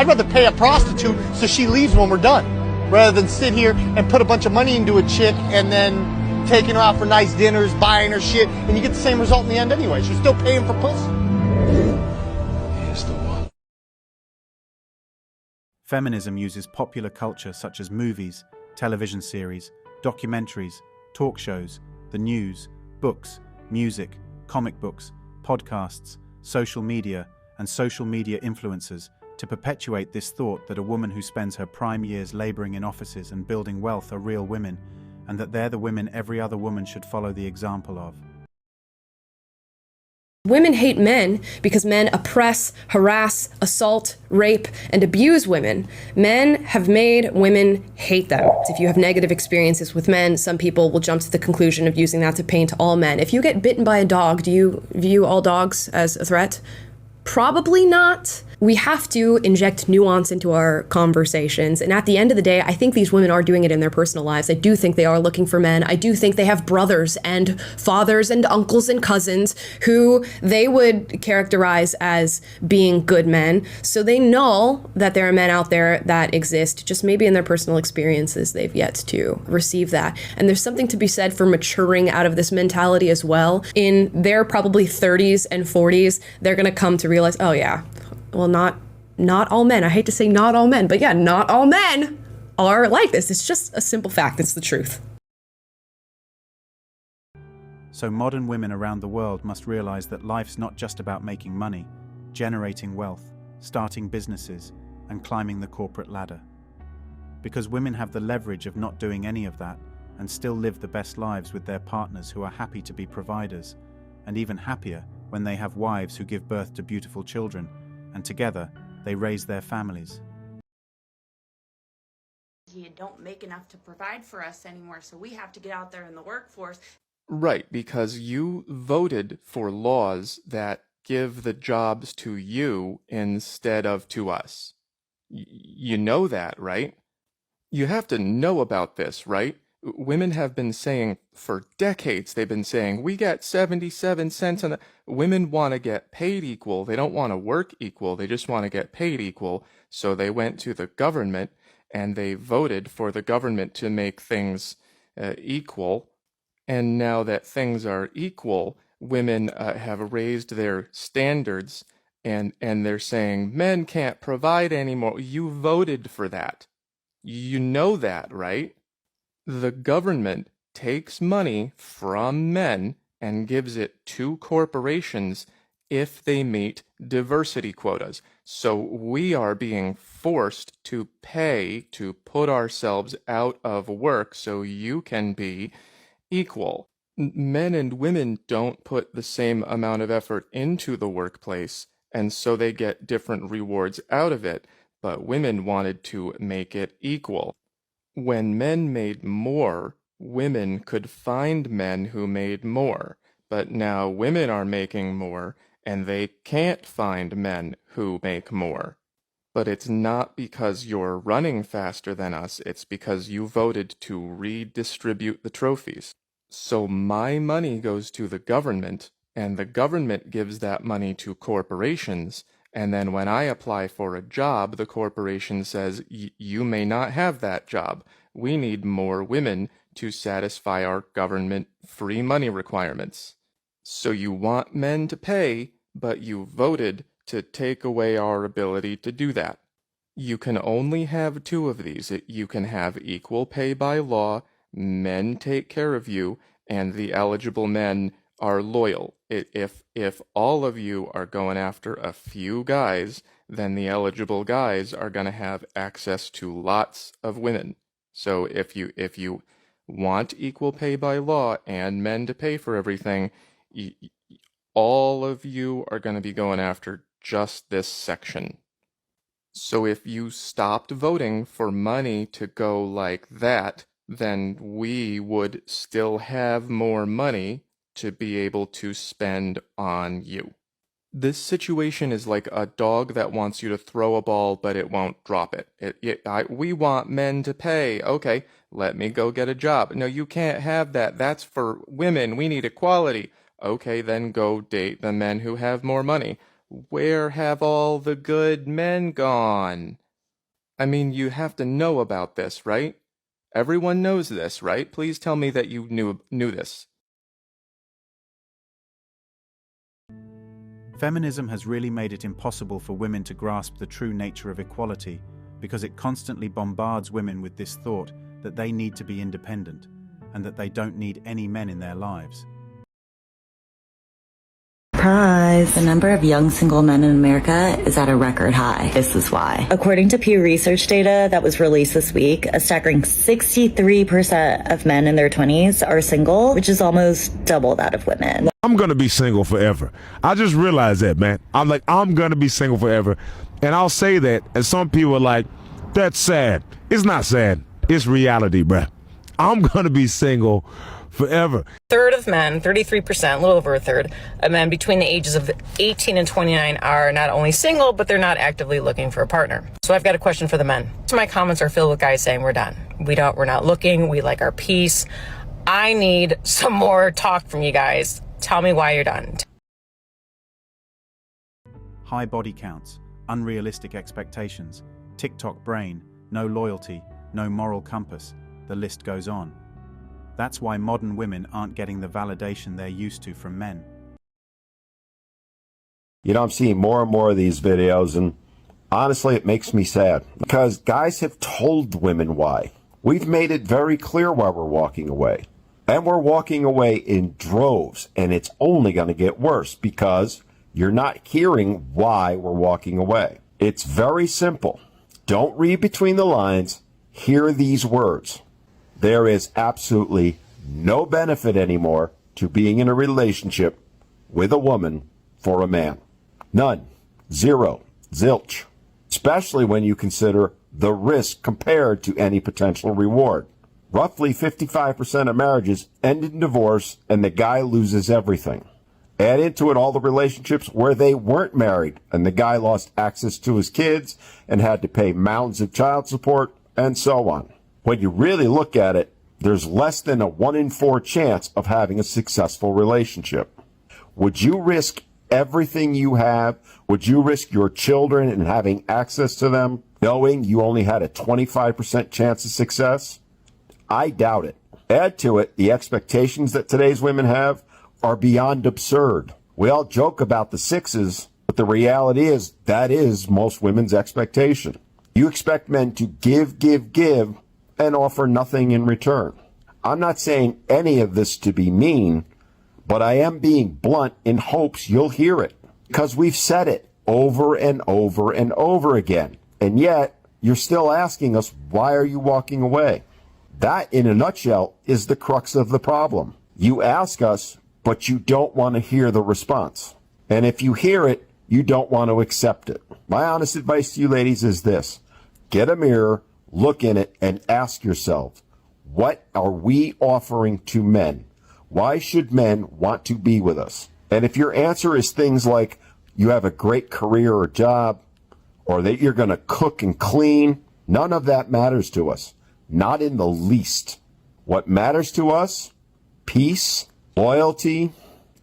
I'd rather pay a prostitute so she leaves when we're done, rather than sit here and put a bunch of money into a chick and then taking her out for nice dinners, buying her shit, and you get the same result in the end anyways. You're still paying for pussy. Here's the one. Feminism uses popular culture such as movies, television series, documentaries, talk shows, the news, books, music, comic books, podcasts, social media, and social media influencers to perpetuate this thought that a woman who spends her prime years laboring in offices and building wealth are real women, and that they're the women every other woman should follow the example of. Women hate men because men oppress, harass, assault, rape, and abuse women. Men have made women hate them. If you have negative experiences with men, some people will jump to the conclusion of using that to paint all men. If you get bitten by a dog, do you view all dogs as a threat? Probably not. We have to inject nuance into our conversations. And at the end of the day, I think these women are doing it in their personal lives. I do think they are looking for men. I do think they have brothers and fathers and uncles and cousins who they would characterize as being good men. So they know that there are men out there that exist, just maybe in their personal experiences, they've yet to receive that. And there's something to be said for maturing out of this mentality as well. In their probably 30s and 40s, they're going to come to realize, oh yeah, well, not all men. I hate to say not all men, but yeah, not all men are like this. It's just a simple fact. It's the truth. So modern women around the world must realize that life's not just about making money, generating wealth, starting businesses, and climbing the corporate ladder. Because women have the leverage of not doing any of that and still live the best lives with their partners who are happy to be providers, and even happier when they have wives who give birth to beautiful children, and together they raise their families. You don't make enough to provide for us anymore, so we have to get out there in the workforce. Right, because you voted for laws that give the jobs to you instead of to us. You know that, right? You have to know about this, right? Women have been saying for decades, they've been saying, we get 77 cents on the... Women want to get paid equal. They don't want to work equal. They just want to get paid equal. So they went to the government and they voted for the government to make things equal. And now that things are equal, women have raised their standards and they're saying, men can't provide anymore. You voted for that. You know that, right? The government takes money from men and gives it to corporations if they meet diversity quotas. So we are being forced to pay to put ourselves out of work so you can be equal. Men and women don't put the same amount of effort into the workplace, and so they get different rewards out of it, but women wanted to make it equal. When men made more, women could find men who made more, but now women are making more, and they can't find men who make more. But it's not because you're running faster than us, it's because you voted to redistribute the trophies. So my money goes to the government, and the government gives that money to corporations, and then when I apply for a job, the corporation says, you may not have that job. We need more women to satisfy our government free money requirements. So you want men to pay, but you voted to take away our ability to do that. You can only have two of these. You can have equal pay by law, men take care of you, and the eligible men are loyal. If all of you are going after a few guys, then the eligible guys are going to have access to lots of women. So if you want equal pay by law and men to pay for everything, all of you are going to be going after just this section. So if you stopped voting for money to go like that, then we would still have more money to be able to spend on you. This situation is like a dog that wants you to throw a ball, but it won't drop it. We want men to pay. Okay, let me go get a job. No, you can't have that. That's for women. We need equality. Okay, then go date the men who have more money. Where have all the good men gone? I mean, you have to know about this, right? Everyone knows this, right? Please tell me that you knew this. Feminism has really made it impossible for women to grasp the true nature of equality because it constantly bombards women with this thought that they need to be independent and that they don't need any men in their lives. Surprise! The number of young single men in America is at a record high. This is why. According to Pew Research data that was released this week, a staggering 63% of men in their 20s are single, which is almost double that of women. I'm going to be single forever. I just realized that, man. I'm going to be single forever. And I'll say that, and some people are like, that's sad. It's not sad. It's reality, bruh. I'm going to be single forever. Third of men, 33%, a little over a third, of men between the ages of 18 and 29 are not only single, but they're not actively looking for a partner. So I've got a question for the men. So my comments are filled with guys saying we're done. We're not looking. We like our peace. I need some more talk from you guys. Tell me why you're done. High body counts, unrealistic expectations, TikTok brain, no loyalty, no moral compass. The list goes on. That's why modern women aren't getting the validation they're used to from men. You know, I'm seeing more and more of these videos, and honestly, it makes me sad because guys have told women why. We've made it very clear why we're walking away. And we're walking away in droves, and it's only going to get worse because you're not hearing why we're walking away. It's very simple. Don't read between the lines. Hear these words. There is absolutely no benefit anymore to being in a relationship with a woman for a man. None. Zero. Zilch. Especially when you consider the risk compared to any potential reward. Roughly 55% of marriages end in divorce and the guy loses everything. Add into it all the relationships where they weren't married and the guy lost access to his kids and had to pay mounds of child support and so on. When you really look at it, there's less than a 1 in 4 chance of having a successful relationship. Would you risk everything you have? Would you risk your children and having access to them, knowing you only had a 25% chance of success? I doubt it. Add to it the expectations that today's women have are beyond absurd. We all joke about the sixes, but the reality is that is most women's expectation. You expect men to give, and offer nothing in return. I'm not saying any of this to be mean, but I am being blunt in hopes you'll hear it, because we've said it over and over and over again. And yet, you're still asking us, why are you walking away? That, in a nutshell, is the crux of the problem. You ask us, but you don't want to hear the response. And if you hear it, you don't want to accept it. My honest advice to you ladies is this. Get a mirror, look in it, and ask yourself, what are we offering to men? Why should men want to be with us? And if your answer is things like you have a great career or job, or that you're going to cook and clean, none of that matters to us. Not in the least. What matters to us? Peace, loyalty,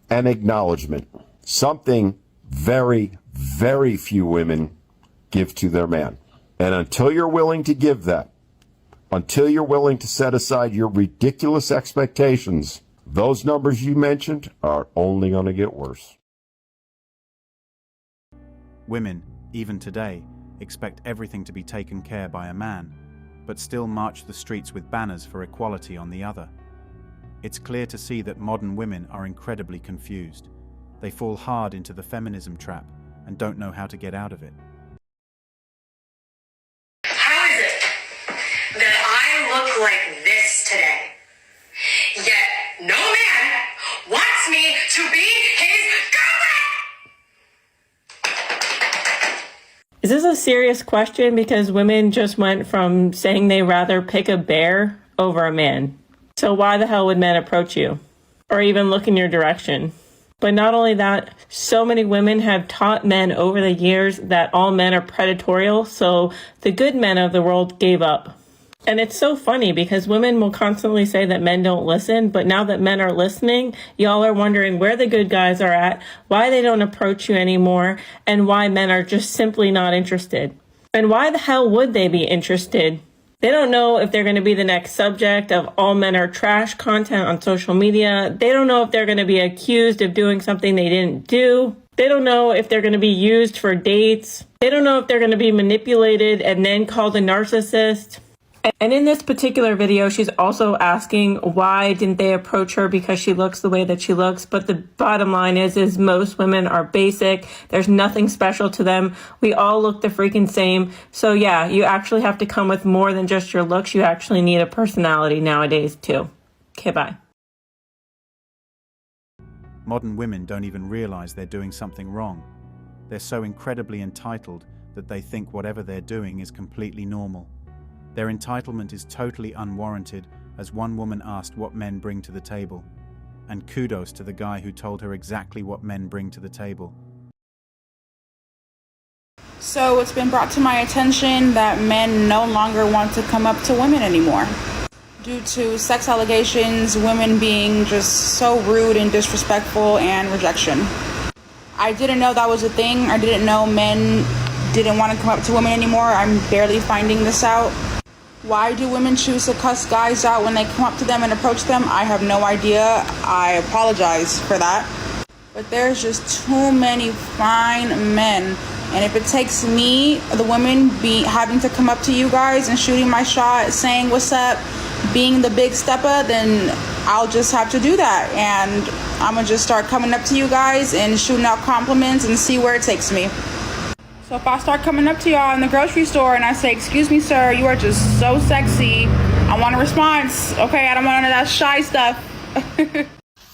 and acknowledgement. Something very, very few women give to their man. And until you're willing to give that, until you're willing to set aside your ridiculous expectations, those numbers you mentioned are only going to get worse. Women, even today, expect everything to be taken care by a man, but still march the streets with banners for equality on the other. It's clear to see that modern women are incredibly confused. They fall hard into the feminism trap and don't know how to get out of it. How is it that I look like this today, yet no man wants me to be his girlfriend? Is this a serious question? Because women just went from saying they rather pick a bear over a man. So why the hell would men approach you or even look in your direction? But not only that, so many women have taught men over the years that all men are predatorial, so the good men of the world gave up. And it's so funny because women will constantly say that men don't listen, but now that men are listening, y'all are wondering where the good guys are at, why they don't approach you anymore, and why men are just simply not interested. And why the hell would they be interested? They don't know if they're going to be the next subject of all men are trash content on social media. They don't know if they're going to be accused of doing something they didn't do. They don't know if they're going to be used for dates. They don't know if they're going to be manipulated and then called a narcissist. And in this particular video, she's also asking why didn't they approach her because she looks the way that she looks. But the bottom line is most women are basic. There's nothing special to them. We all look the freaking same. So yeah, you actually have to come with more than just your looks. You actually need a personality nowadays too. Okay, bye. Modern women don't even realize they're doing something wrong. They're so incredibly entitled that they think whatever they're doing is completely normal. Their entitlement is totally unwarranted, as one woman asked what men bring to the table. And kudos to the guy who told her exactly what men bring to the table. So it's been brought to my attention that men no longer want to come up to women anymore. Due to sex allegations, women being just so rude and disrespectful, and rejection. I didn't know that was a thing. I didn't know men didn't want to come up to women anymore. I'm barely finding this out. Why do women choose to cuss guys out when they come up to them and approach them? I have no idea. I apologize for that. But there's just too many fine men. And if it takes me, the women, having to come up to you guys and shooting my shot, saying what's up, being the big stepper, then I'll just have to do that. And I'm gonna just start coming up to you guys and shooting out compliments and see where it takes me. So if I start coming up to y'all in the grocery store and I say, "Excuse me, sir, you are just so sexy," I want a response. Okay, I don't want none of that shy stuff.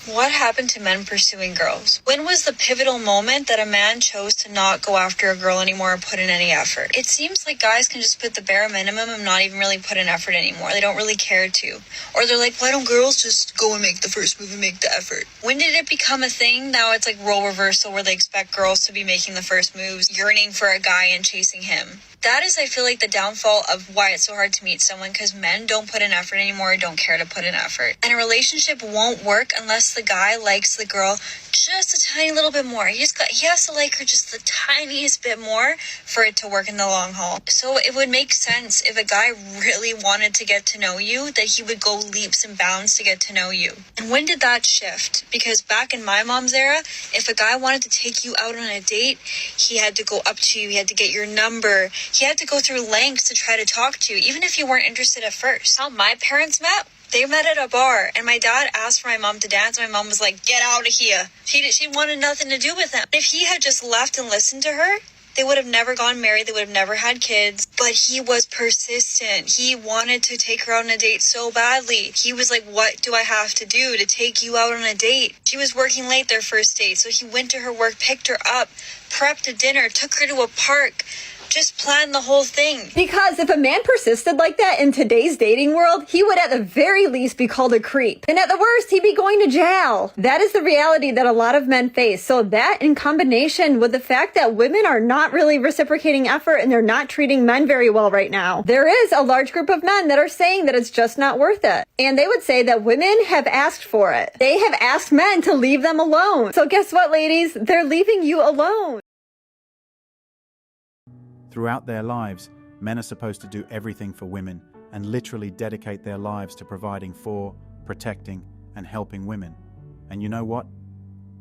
What happened to men pursuing girls? When was the pivotal moment that a man chose to not go after a girl anymore or put in any effort? It seems like guys can just put the bare minimum and not even really put in effort anymore. They don't really care to. Or they're like, why don't girls just go and make the first move and make the effort? When did it become a thing? Now it's like role reversal where they expect girls to be making the first moves, yearning for a guy and chasing him. That is, I feel like, the downfall of why it's so hard to meet someone, because men don't put in effort anymore, don't care to put in effort. And a relationship won't work unless the guy likes the girl just a tiny little bit more. He has to like her just the tiniest bit more for it to work in the long haul. So it would make sense if a guy really wanted to get to know you, that he would go leaps and bounds to get to know you. And when did that shift? Because back in my mom's era, if a guy wanted to take you out on a date, he had to go up to you, he had to get your number, he had to go through lengths to try to talk to you, even if you weren't interested at first. How my parents met? They met at a bar, and my dad asked for my mom to dance, and my mom was like, get out of here. She wanted nothing to do with him. If he had just left and listened to her, they would have never gone married, they would have never had kids. But he was persistent. He wanted to take her out on a date so badly. He was like, what do I have to do to take you out on a date? She was working late their first date, so he went to her work, picked her up, prepped a dinner, took her to a park, just planned the whole thing. Because if a man persisted like that in today's dating world, he would at the very least be called a creep. And at the worst, he'd be going to jail. That is the reality that a lot of men face. So that, in combination with the fact that women are not really reciprocating effort and they're not treating men very well right now, there is a large group of men that are saying that it's just not worth it. And they would say that women have asked for it. They have asked men to leave them alone. So guess what, ladies? They're leaving you alone. Throughout their lives, men are supposed to do everything for women and literally dedicate their lives to providing for, protecting, and helping women. And you know what?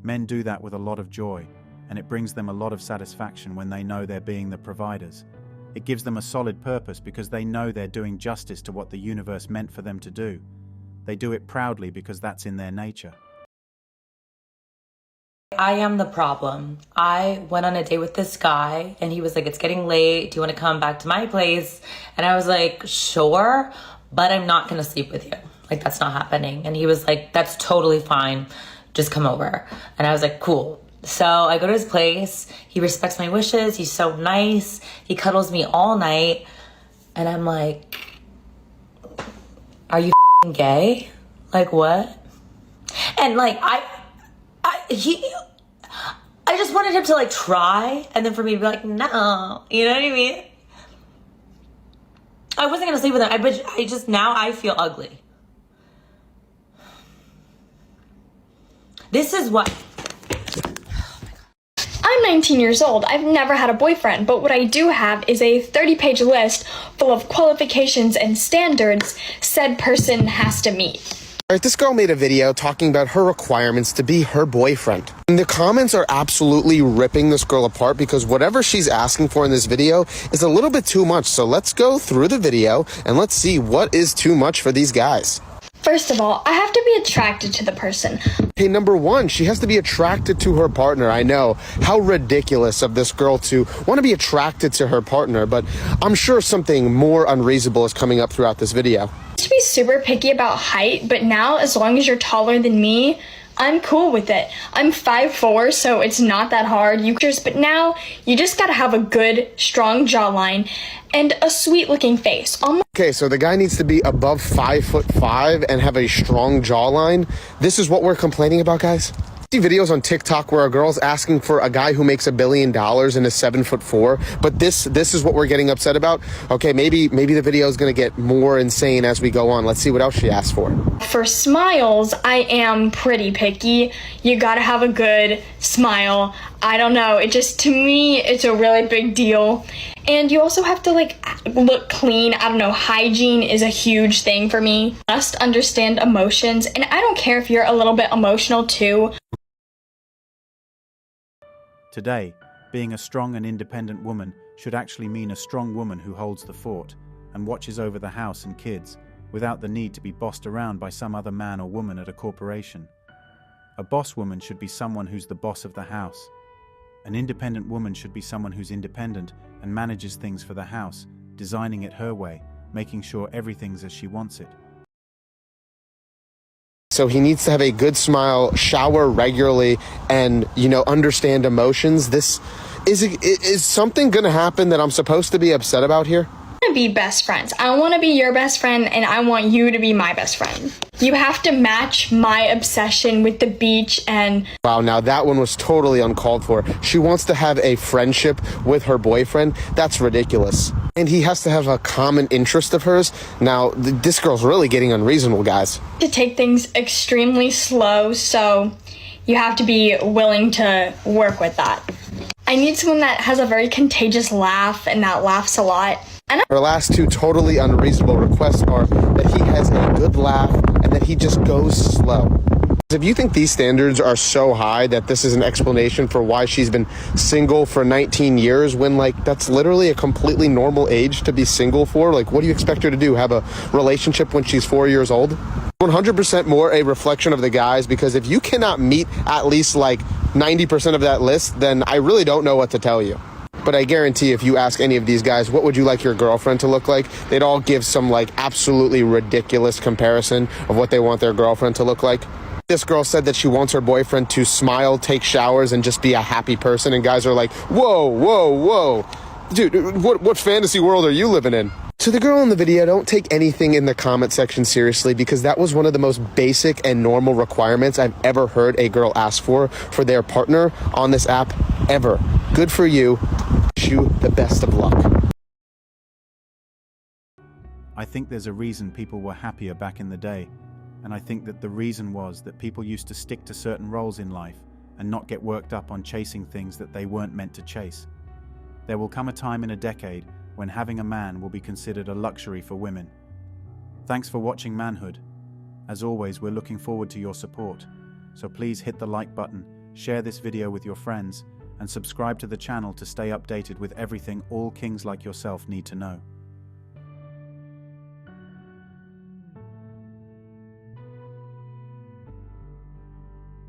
Men do that with a lot of joy, and it brings them a lot of satisfaction when they know they're being the providers. It gives them a solid purpose because they know they're doing justice to what the universe meant for them to do. They do it proudly because that's in their nature. I am the problem. I went on a date with this guy and he was like, it's getting late. Do you want to come back to my place? And I was like, sure, but I'm not going to sleep with you. Like, that's not happening. And he was like, that's totally fine. Just come over. And I was like, cool. So I go to his place. He respects my wishes. He's so nice. He cuddles me all night. And I'm like, are you f***ing gay? Like, what? And like, I just wanted him to like try and then for me to be like, no, you know what I mean? I wasn't gonna sleep with him. But I just, now I feel ugly. This is what. I'm 19 years old. I've never had a boyfriend, but what I do have is a 30-page list full of qualifications and standards said person has to meet. All right, this girl made a video talking about her requirements to be her boyfriend. And the comments are absolutely ripping this girl apart because whatever she's asking for in this video is a little bit too much. So let's go through the video and let's see what is too much for these guys. First of all, I have to be attracted to the person. Okay, number one, she has to be attracted to her partner. I know, how ridiculous of this girl to want to be attracted to her partner, but I'm sure something more unreasonable is coming up throughout this video. I used to be super picky about height, but now as long as you're taller than me, I'm cool with it. I'm 5'4", so it's not that hard. But now you just gotta have a good, strong jawline and a sweet-looking face. Okay, so the guy needs to be above 5'5" and have a strong jawline. This is what we're complaining about, guys. See videos on TikTok where a girl's asking for a guy who makes $1 billion and is 7'4", but this is what we're getting upset about. Okay, maybe the video is gonna get more insane as we go on. Let's see what else she asked for. For smiles, I am pretty picky. You gotta have a good smile. I don't know, to me, it's a really big deal. And you also have to look clean. I don't know, hygiene is a huge thing for me. Must understand emotions, and I don't care if you're a little bit emotional too. Today, being a strong and independent woman should actually mean a strong woman who holds the fort and watches over the house and kids without the need to be bossed around by some other man or woman at a corporation. A boss woman should be someone who's the boss of the house. An independent woman should be someone who's independent and manages things for the house, designing it her way, making sure everything's as she wants it. So he needs to have a good smile, shower regularly, and, understand emotions. This is something going to happen that I'm supposed to be upset about here? I want to be best friends. I want to be your best friend, and I want you to be my best friend. You have to match my obsession with the beach and... Wow, now that one was totally uncalled for. She wants to have a friendship with her boyfriend. That's ridiculous. And he has to have a common interest of hers. Now, this girl's really getting unreasonable, guys. To take things extremely slow, so you have to be willing to work with that. I need someone that has a very contagious laugh and that laughs a lot. Our last two totally unreasonable requests are that he has a good laugh and that he just goes slow. If you think these standards are so high that this is an explanation for why she's been single for 19 years when, that's literally a completely normal age to be single for, what do you expect her to do? Have a relationship when she's 4 years old? 100% more a reflection of the guys, because if you cannot meet at least 90% of that list, then I really don't know what to tell you. But I guarantee if you ask any of these guys, what would you like your girlfriend to look like? They'd all give some absolutely ridiculous comparison of what they want their girlfriend to look like. This girl said that she wants her boyfriend to smile, take showers, and just be a happy person. And guys are like, whoa, whoa, whoa. Dude, what fantasy world are you living in? To the girl in the video, don't take anything in the comment section seriously, because that was one of the most basic and normal requirements I've ever heard a girl ask for their partner on this app ever. Good for you. Wish you the best of luck. I think there's a reason people were happier back in the day, and I think that the reason was that people used to stick to certain roles in life and not get worked up on chasing things that they weren't meant to chase. There will come a time in a decade when having a man will be considered a luxury for women. Thanks for watching Manhood. As always, we're looking forward to your support, so please hit the like button, share this video with your friends, and subscribe to the channel to stay updated with everything all kings like yourself need to know.